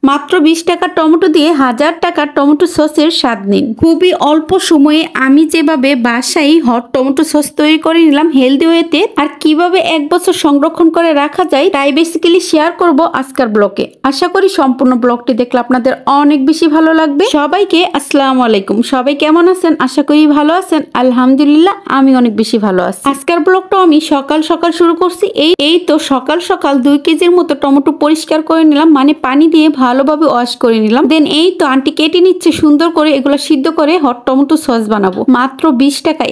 মাত্র 20 টাকার টমেটো দিয়ে 1000 টাকার টমেটো সসের স্বাদ নিন। খুবই অল্প সময়ে আমি যেভাবে বাসায় হট টমেটো সস তৈরি করে নিলাম হেলদি ওয়েতে, আর কিভাবে 1 বছর সংরক্ষণ করে রাখা যায় তাই বেসিক্যালি শেয়ার করব আজকের ব্লগে। আশা করি সম্পূর্ণ ব্লগটি দেখলে আপনাদের অনেক বেশি ভালো লাগবে। সবাইকে আসসালামু আলাইকুম। সবাই কেমন আছেন? আশা করি ভালো আছেন। আলহামদুলিল্লাহ আমি অনেক বেশি ভালো আছি। আজকের ব্লগটা আমি সকাল সকাল শুরু করছি। এই তো সকাল সকাল 2 কেজির মতো টমেটো পরিষ্কার করে নিলাম, মানে পানি দিয়ে ভালোভাবে ওয়াশ করে নিলাম। দেন এই তো আন্টি কেটে নিচ্ছে সুন্দর করে, এগুলো সিদ্ধ করে হট টমেটো সস বানাবো। মাত্র 20 টাকা।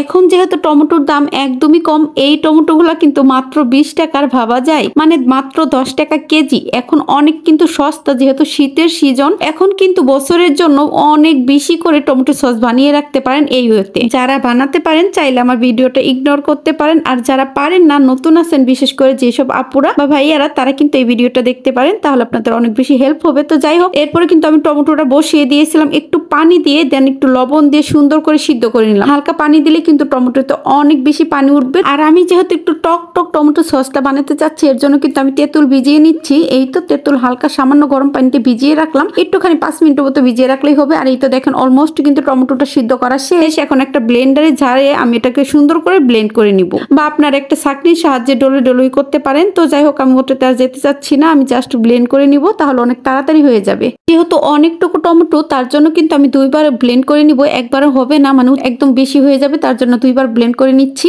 এখন যেহেতু টমেটোর দাম একদমই কম, এই টমেটো গুলা কিন্তু মাত্র 20 টাকার ভাবা যায়, মানে মাত্র 10 টাকা কেজি। এখন অনেক কিন্তু সস্তা, যেহেতু শীতের সিজন। এখন কিন্তু বছরের জন্য অনেক বেশি করে টমেটো সস বানিয়ে রাখতে পারেন এই ওয়েতে। যারা বানাতে পারেন চাইলে আমার ভিডিওটা ইগনোর করতে পারেন, আর যারা পারেন না, নতুন আছেন, বিশেষ করে যেসব আপুরা বা ভাইয়ারা, তারা কিন্তু এই ভিডিওটা দেখতে পারেন, তাহলে আপনাদের অনেক বেশি হেল্প হবে। তো যাই হোক, এরপরে কিন্তু আমি টমেটোটা বসিয়ে দিয়েছিলাম একটু পানি দিয়ে, দেন একটু লবণ দিয়ে সুন্দর করে সিদ্ধ করে নিলাম। হালকা পানি দিলে কিন্তু টমেটোতে অনেক বেশি পানি উঠবে। আর আমি যেহেতু একটু টক টক টমেটো সসটা বানাতে চাচ্ছি, এর জন্য কিন্তু আমি তেঁতুল ভিজিয়ে নিচ্ছি। এই তো তেঁতুল হালকা সামান্য গরম পানিতে ভিজিয়ে রাখলাম, একটুখানি 5 মিনিটের মতো ভিজিয়ে রাখলেই হবে। আর এই তো দেখেন অলমোস্ট কিন্তু টমেটোটা সিদ্ধ করা শেষ। এখন একটা ব্লেন্ডারে ঝাড়ে আমি এটাকে সুন্দর করে ব্লেন্ড করে নিব, বা আপনার একটা ছাঁকনির সাহায্যে ডলে ডলই করতে পারেন। তো যাই হোক, আমি ওটাতে আর যেতে চাচ্ছি না, আমি জাস্ট ব্লেন্ড করে নিব, তাহলে অনেক তাড়াতাড়ি হয়ে যাবে। যেহেতু অনেকটুকু টমেটো, তার জন্য কিন্তু আমি 2 বার ব্লেন্ড করে নিব। একবারও হবে না, মানে একদম বেশি হয়ে যাবে, তার জন্য 2 বার ব্লেন্ড করে নিচ্ছি।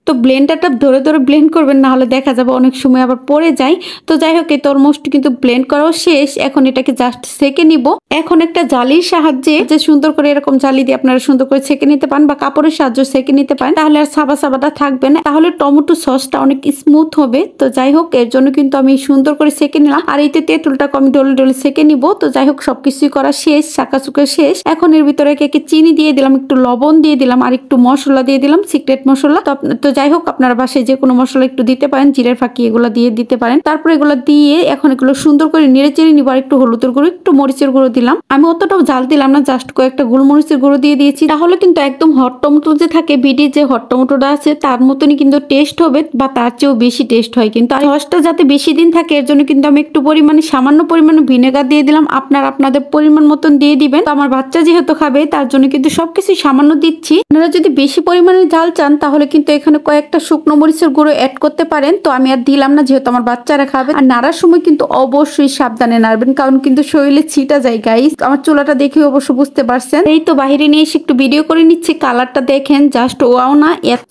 তো ব্লেন্ডারটা ধরে ধরে ব্লেন্ড করবেন, না হলে দেখা যাবে অনেক সময় আবার পড়ে যায়। তো যাই হোক, এই তো অলমোস্ট কিন্তু ব্লেন্ড করাও শেষ। এখন এটাকে জাস্ট সেকে নিব। এখন একটা জালির সাহায্যে, যে সুন্দর করে এরকম জালি দিয়ে আপনারা সুন্দর করে সেকে নিতে পারেন, বা কাপড়ের সাহায্যে সেকে নিতে পারেন, তাহলে আর সাবা সাবাটা থাকবে না, তাহলে টমেটো সসটা অনেক স্মুথ হবে। তো যাই হোক, এর জন্য কিন্তু আমি সুন্দর করে সেকে নিলাম। আর এই তেঁতুলটাকে আমি ডলে ডলে সেকে নিব। তো যাই হোক, সবকিছুই করা শেষ, চাকাচুকা শেষ। এখন এর ভিতরে একে চিনি দিয়ে দিলাম, একটু লবণ দিয়ে দিলাম, আর একটু মশলা দিয়ে দিলাম, সিক্রেট মশলা। তো যাই হোক, আপনারা বাসায় যে কোনো মশলা একটু দিতে পারেন, জিরের ফাঁকি এগুলো দিয়ে দিতে পারেন। তারপর এগুলো দিয়ে এখন এগুলো সুন্দর করে নেড়ে চেড়ে নিব। আর একটু হলুদের গুঁড়ো, একটু মরিচের গুঁড়ো দিলাম। আমি অতটাও ঝাল দিলাম না, জাস্ট কয়েকটা গোলমরিচের গুঁড়ো দিয়ে দিয়েছি। তাহলে কিন্তু একদম হট টমেটো যে থাকে, বিডি যে হট টমেটোটা আছে, তার মতনই কিন্তু টেস্ট হবে, বা তার চেয়েও বেশি টেস্ট হয়। কিন্তু আর সসটা যাতে বেশি দিন থাকে, এর জন্য কিন্তু আমি একটু পরিমাণে, সামান্য পরিমাণে ভিনেগার দিয়ে দিলাম। আপনারা আপনাদের পরিমাণ মতন দিয়ে দিবেন। তো আমার বাচ্চা যেহেতু খাবে, তার জন্য কিন্তু সবকিছু সামান্য দিচ্ছি। আপনারা যদি বেশি পরিমাণে ঝাল চান, তাহলে কিন্তু এখানে কয়েকটা শুকনো মরিচের গুঁড়ো অ্যাড করতে পারেন। তো আমি আর দিলাম না, যেহেতু আমার বাচ্চারা খাবে। আর নাড়ার সময় কিন্তু অবশ্যই সাবধানে নাড়বেন, কারণ কিন্তু শরীরে ছিটা যায় গাইস। আমার চুলাটা দেখে অবশ্য বুঝতে পারছেন। এই তো বাইরে নিয়ে এসে একটু ভিডিও করে নিচ্ছি। কালারটা দেখেন, জাস্ট ওয়াও না,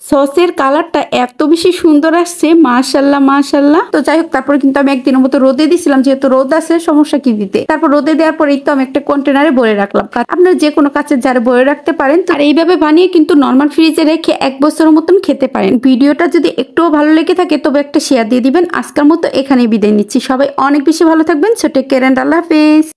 সসের কালারটা এত বেশি সুন্দর আসছে, মাশাআল্লাহ মাশাআল্লাহ। তো যাই হোক, তারপরে কিন্তু আমি একদিনের মতো রোদে দিছিলাম, যেহেতু রোদ আছে, সমস্যা কি দিতে। তারপর রোদে দেওয়ার পর এই তো আমি একটা কন্টেনারে ভরে রাখলাম। আপনারা যে কোনো কাচের জারে ভরে রাখতে পারেন। আর এইভাবে বানিয়ে কিন্তু নর্মাল ফ্রিজে রেখে 1 বছরের মতন খেতে পারেন। ভিডিওটা যদি একটুও ভালো লেগে থাকে, তবে একটা শেয়ার দিয়ে দিবেন। আজকের মতো এখানেই বিদায় নিচ্ছি। সবাই অনেক বেশি ভালো থাকবেন। সো টেক কেয়ার এন্ড আল্লাহ হাফেজ।